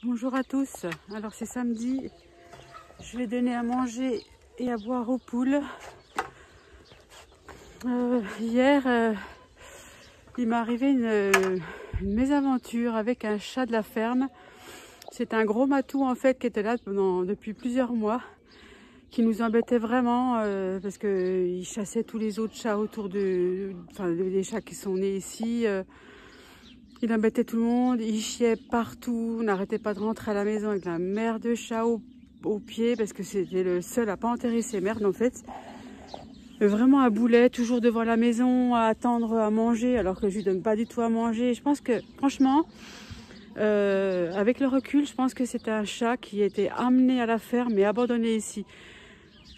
Bonjour à tous, alors c'est samedi, je vais donner à manger et à boire aux poules. Hier, il m'est arrivé une mésaventure avec un chat de la ferme. C'est un gros matou en fait qui était là depuis plusieurs mois, qui nous embêtait vraiment parce qu'il chassait tous les autres chats autour des chats qui sont nés ici. Il embêtait tout le monde, il chiait partout, on n'arrêtait pas de rentrer à la maison avec la mère de chat au pied parce que c'était le seul à pas enterrer ses merdes en fait. Vraiment à boulet, toujours devant la maison, à attendre à manger alors que je lui donne pas du tout à manger. Je pense que franchement, avec le recul, je pense que c'était un chat qui était amené à la ferme et abandonné ici.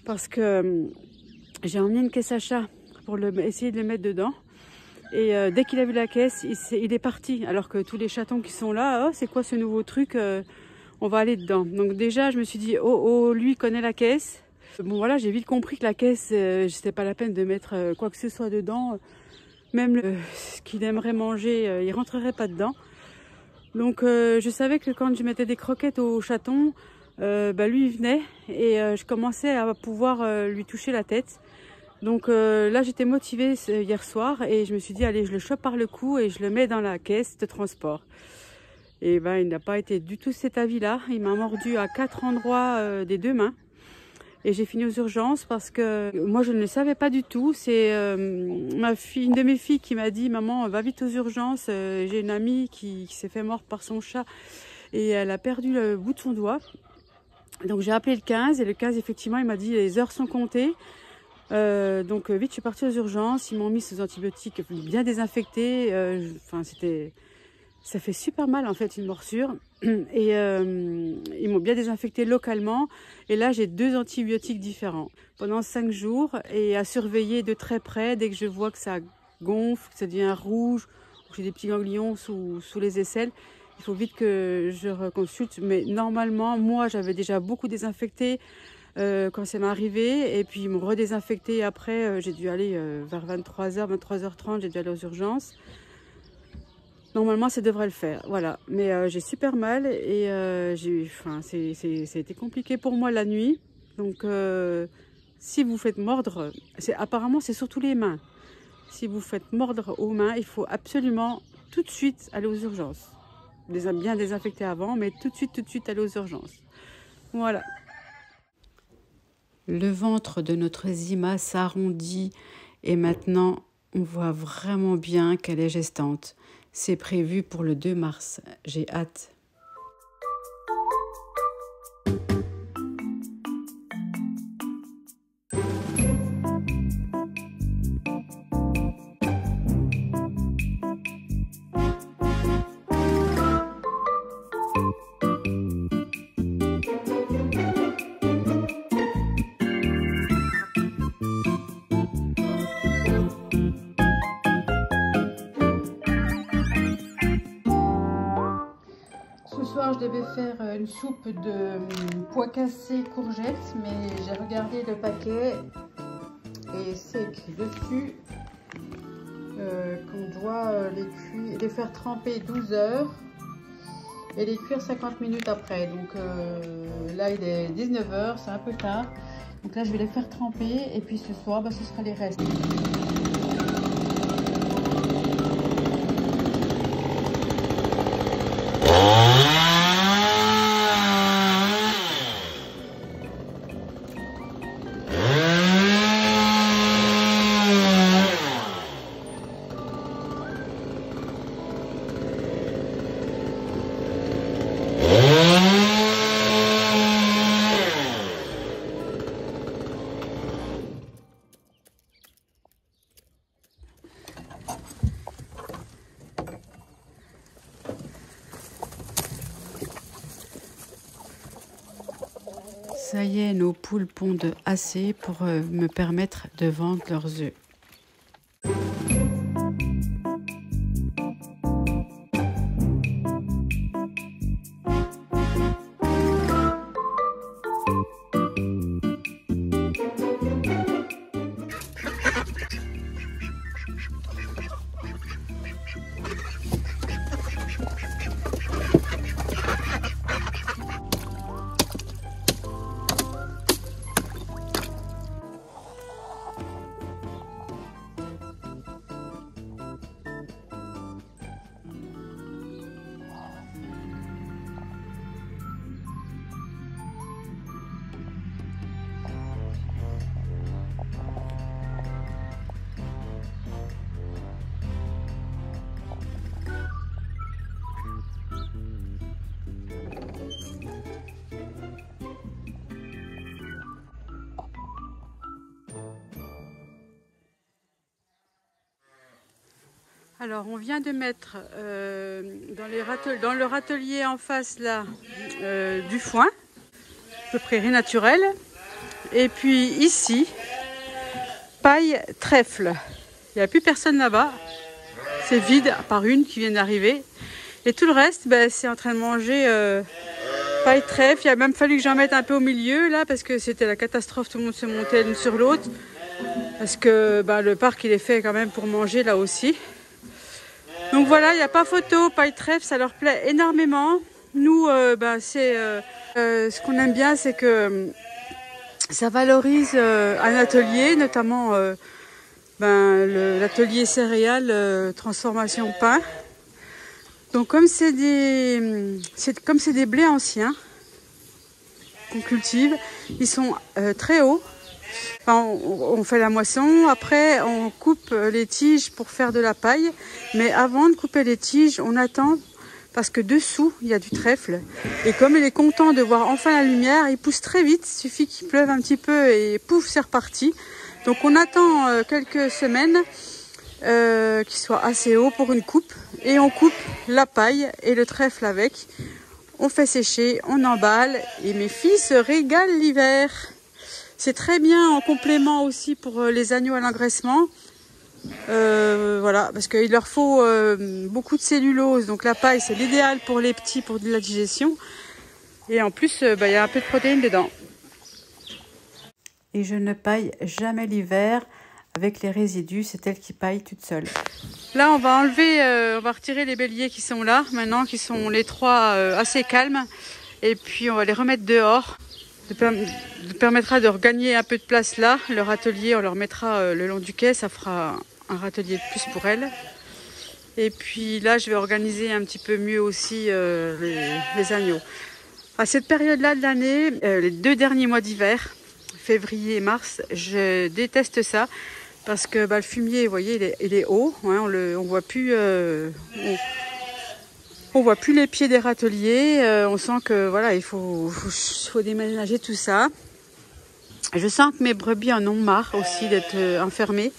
Parce que j'ai emmené une caisse à chat pour essayer de le mettre dedans. Et dès qu'il a vu la caisse, il est parti. Alors que tous les chatons qui sont là, oh, c'est quoi ce nouveau truc, on va aller dedans. Donc déjà, je me suis dit, oh, lui connaît la caisse. Bon voilà, j'ai vite compris que la caisse, c'était pas la peine de mettre quoi que ce soit dedans. Même ce qu'il aimerait manger, il rentrerait pas dedans. Donc je savais que quand je mettais des croquettes au chaton, lui il venait et je commençais à pouvoir lui toucher la tête. Donc là j'étais motivée hier soir et je me suis dit allez, je le chope par le cou et je le mets dans la caisse de transport. Et il n'a pas été du tout cet avis-là. Il m'a mordu à 4 endroits des 2 mains. Et j'ai fini aux urgences parce que moi je ne le savais pas du tout. C'est une de mes filles qui m'a dit maman va vite aux urgences. J'ai une amie qui s'est fait mordre par son chat et elle a perdu le bout de son doigt. Donc j'ai appelé le 15 et le 15 effectivement il m'a dit les heures sont comptées. Donc vite je suis partie aux urgences, ils m'ont mis sous antibiotiques bien désinfectés, ça fait super mal en fait une morsure et ils m'ont bien désinfecté localement et là j'ai 2 antibiotiques différents pendant 5 jours et à surveiller de très près dès que je vois que ça gonfle, que ça devient rouge, que j'ai des petits ganglions sous les aisselles. Il faut vite que je reconsulte, mais normalement moi j'avais déjà beaucoup désinfecté quand ça m'est arrivé et puis ils m'ont redésinfecté après j'ai dû aller vers 23h, 23h30 j'ai dû aller aux urgences. Normalement ça devrait le faire, voilà, mais j'ai super mal et ça a été compliqué pour moi la nuit. Donc si vous faites mordre, apparemment c'est surtout les mains, si vous faites mordre aux mains il faut absolument tout de suite aller aux urgences, bien désinfecter avant mais tout de suite aller aux urgences, voilà. Le ventre de notre Zima s'arrondit et maintenant on voit vraiment bien qu'elle est gestante. C'est prévu pour le 2 mars. J'ai hâte. Je devais faire une soupe de pois cassés courgettes, mais j'ai regardé le paquet et c'est écrit dessus qu'on doit les faire tremper 12 heures et les cuire 50 minutes après. Donc là il est 19 heures, c'est un peu tard. Donc là je vais les faire tremper et puis ce soir ce sera les restes. Ça y est, nos poules pondent assez pour me permettre de vendre leurs œufs. Alors on vient de mettre dans le râtelier en face là du foin de prairie naturelle. Et puis ici, paille trèfle. Il n'y a plus personne là-bas. C'est vide à part une qui vient d'arriver. Et tout le reste, c'est en train de manger paille trèfle. Il a même fallu que j'en mette un peu au milieu là parce que c'était la catastrophe. Tout le monde se montait l'une sur l'autre. Parce que le parc il est fait quand même pour manger là aussi. Donc voilà, il n'y a pas photo, paille trèfle, ça leur plaît énormément. Nous, ce qu'on aime bien, c'est que ça valorise un atelier, notamment l'atelier céréales, transformation pain. Donc comme c'est des blés anciens qu'on cultive, ils sont très hauts. Enfin, on fait la moisson, après on coupe les tiges pour faire de la paille. Mais avant de couper les tiges, on attend parce que dessous, il y a du trèfle. Et comme il est content de voir enfin la lumière, il pousse très vite. Il suffit qu'il pleuve un petit peu et pouf, c'est reparti. Donc on attend quelques semaines qu'il soit assez haut pour une coupe. Et on coupe la paille et le trèfle avec. On fait sécher, on emballe. Et mes filles se régalent l'hiver. C'est très bien en complément aussi pour les agneaux à l'engraissement. Voilà, parce qu'il leur faut beaucoup de cellulose. Donc la paille, c'est l'idéal pour les petits, pour de la digestion. Et en plus, il y a un peu de protéines dedans. Et je ne paille jamais l'hiver avec les résidus. C'est elle qui paille toute seule. Là, on va retirer les béliers qui sont là, maintenant, qui sont les trois assez calmes. Et puis, on va les remettre dehors. Ça permettra de regagner un peu de place là. Leur atelier, on leur mettra le long du quai. Ça fera un râtelier de plus pour elles. Et puis là, je vais organiser un petit peu mieux aussi les agneaux. À cette période-là de l'année, les 2 derniers mois d'hiver, février et mars, je déteste ça. Parce que le fumier, vous voyez, il est haut. Hein, on voit plus... On voit plus les pieds des râteliers, on sent que voilà, il faut déménager tout ça. Je sens que mes brebis en ont marre aussi d'être enfermées.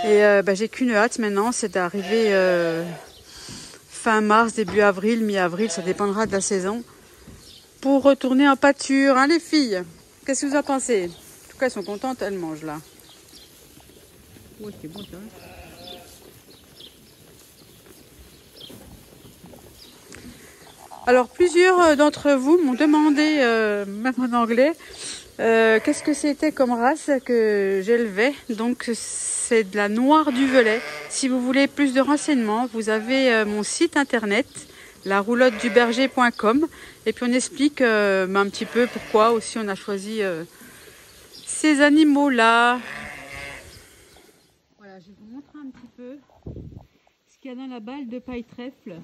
Et j'ai qu'une hâte maintenant, c'est d'arriver fin mars, début avril, mi-avril, ça dépendra de la saison, pour retourner en pâture, hein les filles. Qu'est-ce que vous en pensez? En tout cas, elles sont contentes, elles mangent là. Ouais, c'est bon ça. Alors plusieurs d'entre vous m'ont demandé, même en anglais, qu'est-ce que c'était comme race que j'élevais. Donc c'est de la noire du Velay. Si vous voulez plus de renseignements, vous avez mon site internet, laroulotte-du-berger.com, et puis on explique un petit peu pourquoi aussi on a choisi ces animaux-là. Voilà, je vais vous montrer un petit peu ce qu'il y a dans la balle de paille trèfle.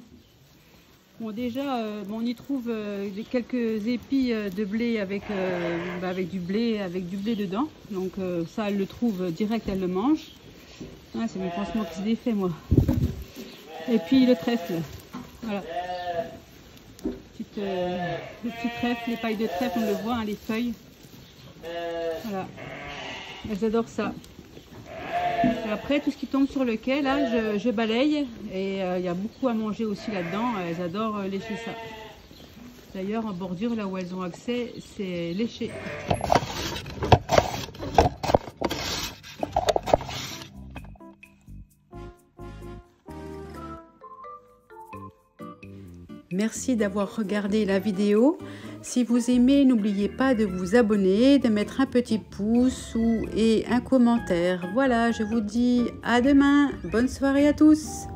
Bon, déjà, on y trouve quelques épis de blé avec du blé dedans. Donc ça, elle le trouve direct, elle le mange. Ah, c'est mon pansement qui se défait, moi. Et puis le trèfle. Voilà. Le petit trèfle, les pailles de trèfle, on le voit, hein, les feuilles. Voilà. Elles adorent ça. Et après, tout ce qui tombe sur le quai, là, je balaye. Et il y a beaucoup à manger aussi là-dedans. Elles adorent lécher ça. D'ailleurs, en bordure, là où elles ont accès, c'est léché. Merci d'avoir regardé la vidéo. Si vous aimez, n'oubliez pas de vous abonner, de mettre un petit pouce et un commentaire. Voilà, je vous dis à demain. Bonne soirée à tous.